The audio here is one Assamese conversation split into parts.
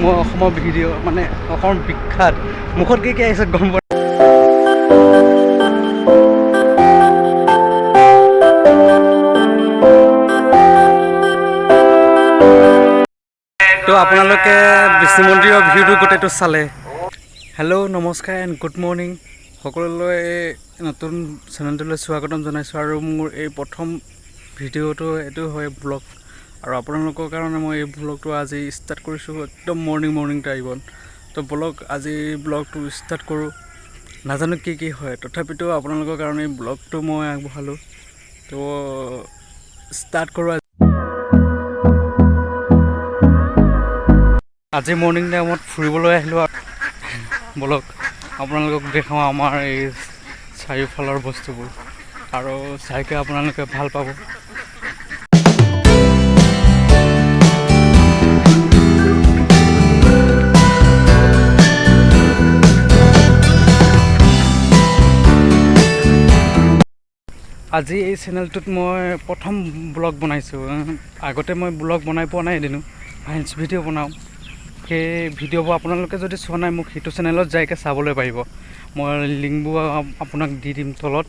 মই অসমৰ ভিডিঅ' মানে অসমৰ বিখ্যাত মুখত কি আহিছে গম পোৱা তো আপোনালোকে বিষ্ণু মন্দিৰৰ ভিউটো গোটেইটো চালে। হেল্ল' নমস্কাৰ এণ্ড গুড মৰ্ণিং সকলোলৈ নতুন চেনেলটোলৈ স্বাগতম জনাইছোঁ। আৰু মোৰ এই প্ৰথম ভিডিঅ'টো এইটো হয় ব্লগ, আৰু আপোনালোকৰ কাৰণে মই এই ব্লগটো আজি ষ্টাৰ্ট কৰিছোঁ একদম মৰ্ণিং টাইমত। তো আজি ব্লগটো ষ্টাৰ্ট কৰোঁ। নাজানো কি হয়, তথাপিতো আপোনালোকৰ কাৰণে এই ব্লগটো মই আগবঢ়ালোঁ। তো ষ্টাৰ্ট কৰোঁ। আজি মৰ্ণিং টাইমত ফুৰিবলৈ আহিলোঁ আৰু ব্লগ আপোনালোকক দেখাওঁ আমাৰ এই চাৰিওফালৰ বস্তুবোৰ, আৰু চাইকে আপোনালোকে ভাল পাব। আজি এই চেনেলটোত মই প্ৰথম ব্লগ বনাইছোঁ। আগতে মই ব্লগ বনাই পোৱা নাই এদিনো, ভাইন্স ভিডিঅ' বনাওঁ। সেই ভিডিঅ'বোৰ আপোনালোকে যদি চোৱা নাই মোক সেইটো চেনেলত যাইকে চাবলৈ পাৰিব। মই লিংকবোৰ আপোনাক দি দিম তলত।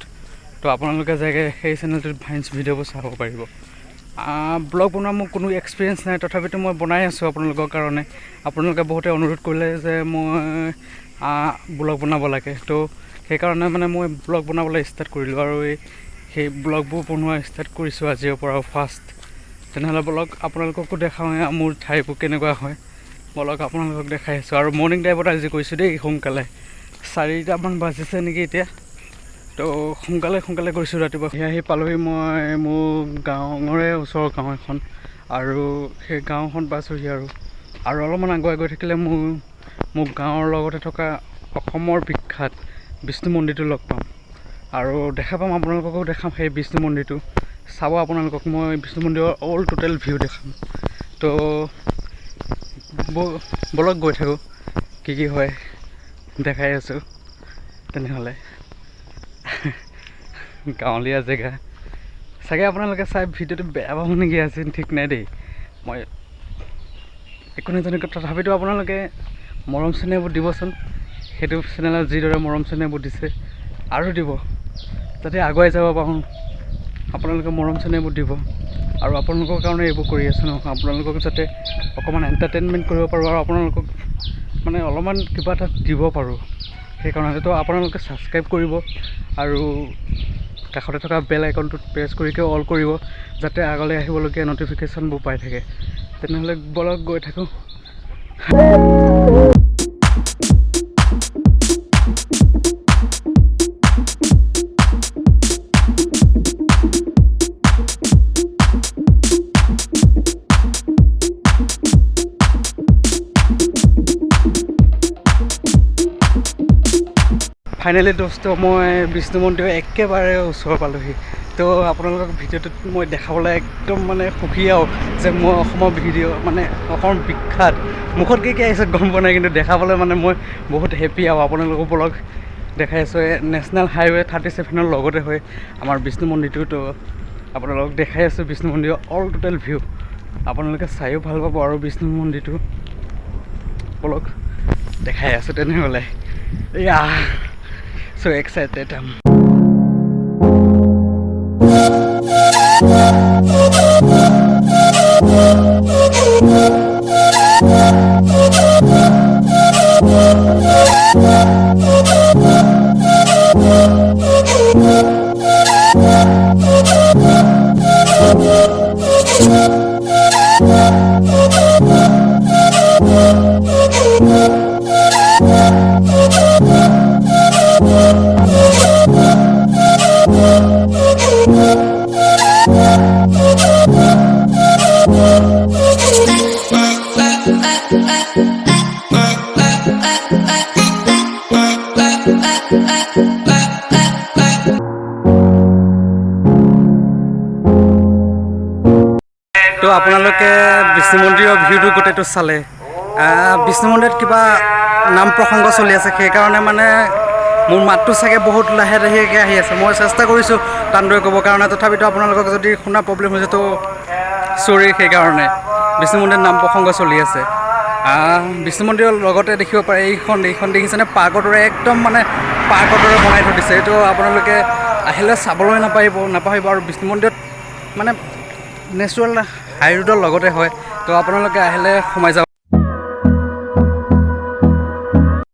তো আপোনালোকে যাইকে সেই চেনেলটোত ভাইন্স ভিডিঅ'বোৰ চাব পাৰিব। ব্লগ বনোৱা মোৰ কোনো এক্সপিৰিয়েঞ্চ নাই, তথাপিতো মই বনাই আছোঁ আপোনালোকৰ কাৰণে। আপোনালোকে বহুতে অনুৰোধ কৰিলে যে মই ব্লগ বনাব লাগে, তো সেইকাৰণে মানে মই ব্লগ বনাবলৈ ষ্টাৰ্ট কৰিলোঁ, আৰু সেই ব্লগবোৰ বনোৱা ষ্টাৰ্ট কৰিছোঁ আজিৰ পৰা ফাৰ্ষ্ট। তেনেহ'লে ব্লগ আপোনালোককো দেখাওঁ মোৰ ঠাইবোৰ কেনেকুৱা হয়। ব্লগ আপোনালোকক দেখাই আছোঁ। আৰু মৰ্ণিং টাইমত আজি কৰিছোঁ দেই, সোনকালে 4টামান বাজিছে নেকি এতিয়া। তো সোনকালে কৰিছোঁ ৰাতিপুৱা। আহি পালোহি মই মোৰ গাঁৱৰে ওচৰৰ গাঁও এখন, আৰু সেই গাঁওখন পাইছোঁহি। আৰু অলপমান আগুৱাই গৈ থাকিলে মোৰ গাঁৱৰ লগতে থকা অসমৰ বিখ্যাত বিষ্ণু মন্দিৰটো লগ পাম, আৰু দেখা পাম আপোনালোককো দেখাম সেই বিষ্ণু মন্দিৰটো। চাব আপোনালোকক মই বিষ্ণু মন্দিৰৰ অল টোটেল ভিউ দেখাম। তো ব'লক গৈ থাকোঁ, কি হয় দেখাই আছোঁ। তেনেহ'লে গাঁৱলীয়া জেগা চাগে আপোনালোকে চাই ভিডিঅ'টো বেয়া পাব নেকি আজি, ঠিক নাই দেই। মই একো নাজানো, তথাপিতো আপোনালোকে মৰম চেনেহবোৰ দিবচোন। সেইটো চেনেলত যিদৰে মৰম চেনেহবোৰ দিছে আৰু দিব, যাতে আগুৱাই যাব পাৰোঁ। আপোনালোকে মৰম চেনেহবোৰ দিব, আৰু আপোনালোকৰ কাৰণে এইবোৰ কৰি আছোঁ ন। আপোনালোকক যাতে অকণমান এণ্টাৰটেইনমেণ্ট কৰিব পাৰোঁ, আৰু আপোনালোকক মানে অলপমান কিবা এটা দিব পাৰোঁ। সেইকাৰণে তো আপোনালোকে ছাবস্ক্ৰাইব কৰিব, আৰু কাষতে থকা বেল আইকনটোত প্ৰেছ কৰিকে অল কৰিব, যাতে আগলৈ আহিবলগীয়া ন'টিফিকেশ্যনবোৰ পাই থাকে। তেনেহ'লে ব'লক গৈ থাকোঁ। ফাইনেলি দোস্ত মই বিষ্ণু মন্দিৰৰ একেবাৰে ওচৰ পালোহি। তো আপোনালোকক ভিডিঅ'টোত মই দেখাবলৈ একদম মানে সুখী আৰু যে মই অসমৰ ভিডিঅ' মানে অসমৰ বিখ্যাত মুখত কি আহিছে গম পোৱা নাই, কিন্তু দেখাবলৈ মানে মই বহুত হেপ্পী। আৰু আপোনালোকৰ ব্লগ দেখাই আছোঁ নেশ্যনেল হাইৱে 37ৰ লগতে হয় আমাৰ বিষ্ণু মন্দিৰটো। তো আপোনালোকক দেখাই আছোঁ বিষ্ণু মন্দিৰৰ অল টোটেল ভিউ। আপোনালোকে চাইও ভাল পাব, আৰু বিষ্ণু মন্দিৰটো ব্লগ দেখাই আছোঁ। তেনেহ'লে এয়া so excited. তো আপোনালোকে বিষ্ণু মন্দিৰৰ ভিউটো গোটেইটো চালে। বিষ্ণু মন্দিৰত কিবা নাম প্ৰসংগ চলি আছে, সেইকাৰণে মানে মোৰ মাতটো চাগে বহুত লাহেকৈ আহি আছে। মই চেষ্টা কৰিছোঁ টানদৰে ক'বৰ কাৰণে, তথাপিতো আপোনালোকক যদি শুনা প্ৰব্লেম হৈছে তো চৰি। সেইকাৰণে বিষ্ণু মন্দিৰত নাম প্ৰসংগ চলি আছে। বিষ্ণু মন্দিৰৰ লগতে দেখিব পাৰে এইখন দেখিছেনে পাৰ্কৰ দৰে একদম মানে পাৰ্কৰ দৰে বনাই থৈ দিছে। এইটো আপোনালোকে আহিলে চাবলৈ নাপাহৰিব। আৰু বিষ্ণু মন্দিৰত মানে নেচাৰেল হাই ৰোডৰ লগতে হয়, তো আপোনালোকে আহিলে সোমাই যাব